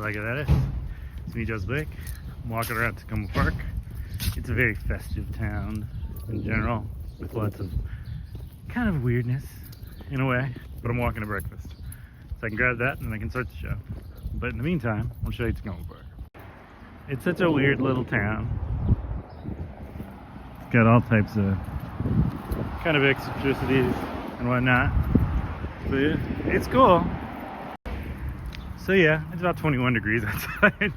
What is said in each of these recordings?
Hola Galeras. It's me, Joe's Blake. I'm walking around Tacoma Park. It's a very festive town in general, with lots of kind of weirdness in a way, but I'm walking to breakfast. So I can grab that and then I can start the show. But in the meantime, I'll show you Tacoma Park. It's such a weird little town. It's got all types of kind of eccentricities and whatnot. But yeah, it's cool. So yeah, it's about 21 degrees outside.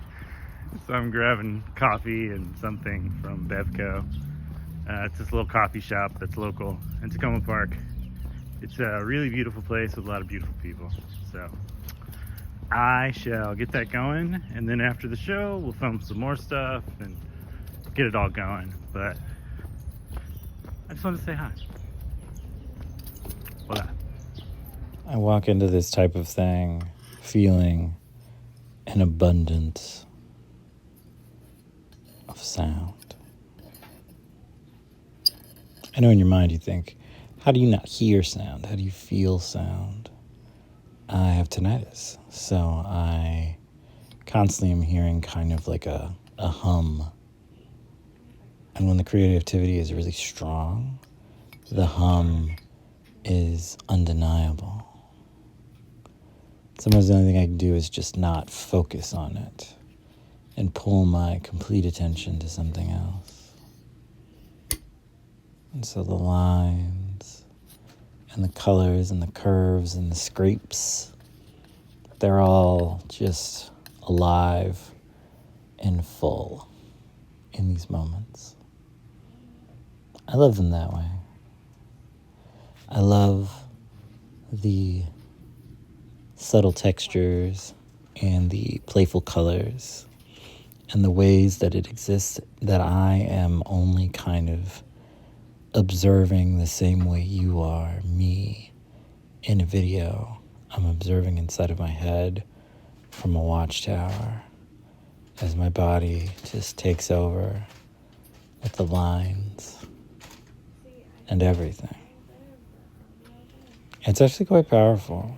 So I'm grabbing coffee and something from Bevco. It's this little coffee shop that's local in Tacoma Park. It's a really beautiful place with a lot of beautiful people. So I shall get that going, and then after the show, we'll film some more stuff and get it all going. But I just want to say hi. Hola. I walk into this type of thing feeling an abundance of sound. I know in your mind you think, how do you not hear sound? How do you feel sound? I have tinnitus, so I constantly am hearing kind of like a hum. And when the creativity is really strong, the hum is undeniable. Sometimes the only thing I can do is just not focus on it and pull my complete attention to something else. And so the lines and the colors and the curves and the scrapes, they're all just alive and full in these moments. I love them that way. I love the subtle textures and the playful colors and the ways that it exists that I am only kind of observing the same way you are, me, in a video. I'm observing inside of my head from a watchtower as my body just takes over with the lines and everything. It's actually quite powerful.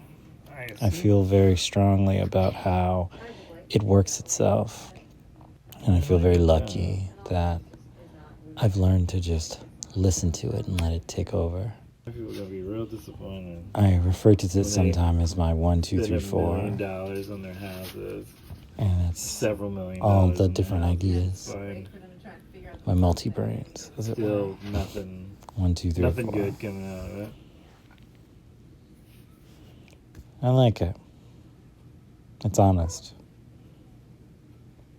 I feel very strongly about how it works itself. And I feel very lucky that I've learned to just listen to it and let it take over. People are going to be real disappointed. I refer to this sometimes as my 1, 2, 3, 4. $1 million on their houses. And it's Several $1 million. all the different ideas. My multi-brains, as it were. Still nothing. 1, 2, 3, Nothing 4. good coming out of it. I like it. It's honest.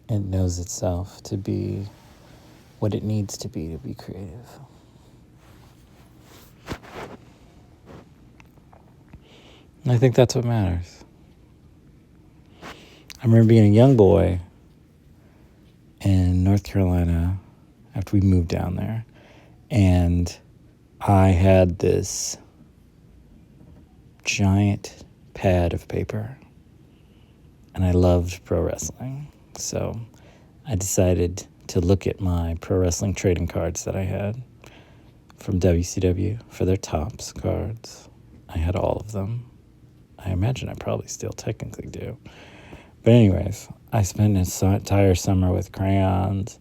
It knows itself to be what it needs to be creative. And I think that's what matters. I remember being a young boy in North Carolina after we moved down there, and I had this giant pad of paper, and I loved pro wrestling. So I decided to look at my pro wrestling trading cards that I had from WCW for their Topps cards. I had all of them. I imagine I probably still technically do. But anyways, I spent an entire summer with crayons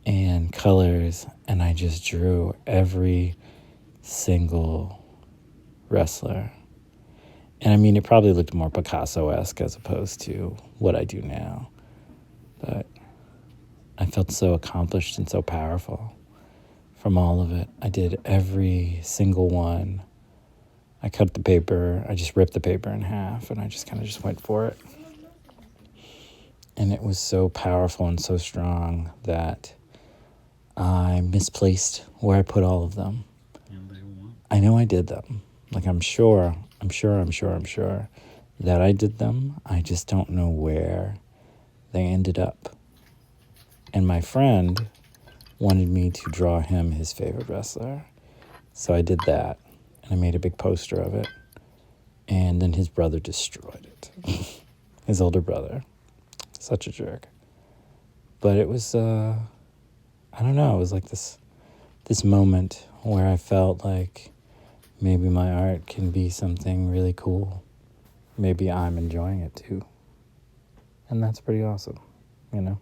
and colors, and I just drew every single wrestler. And I mean, it probably looked more Picasso-esque as opposed to what I do now. But I felt so accomplished and so powerful from all of it. I did every single one. I cut the paper. I just ripped the paper in half, and I just kind of just went for it. And it was so powerful and so strong that I misplaced where I put all of them. I know I did them. Like, I'm sure that I did them. I just don't know where they ended up. And my friend wanted me to draw him his favorite wrestler. So I did that, and I made a big poster of it. And then his brother destroyed it. His older brother. Such a jerk. But it was, I don't know, it was like this moment where I felt like maybe my art can be something really cool. Maybe I'm enjoying it too. And that's pretty awesome, you know?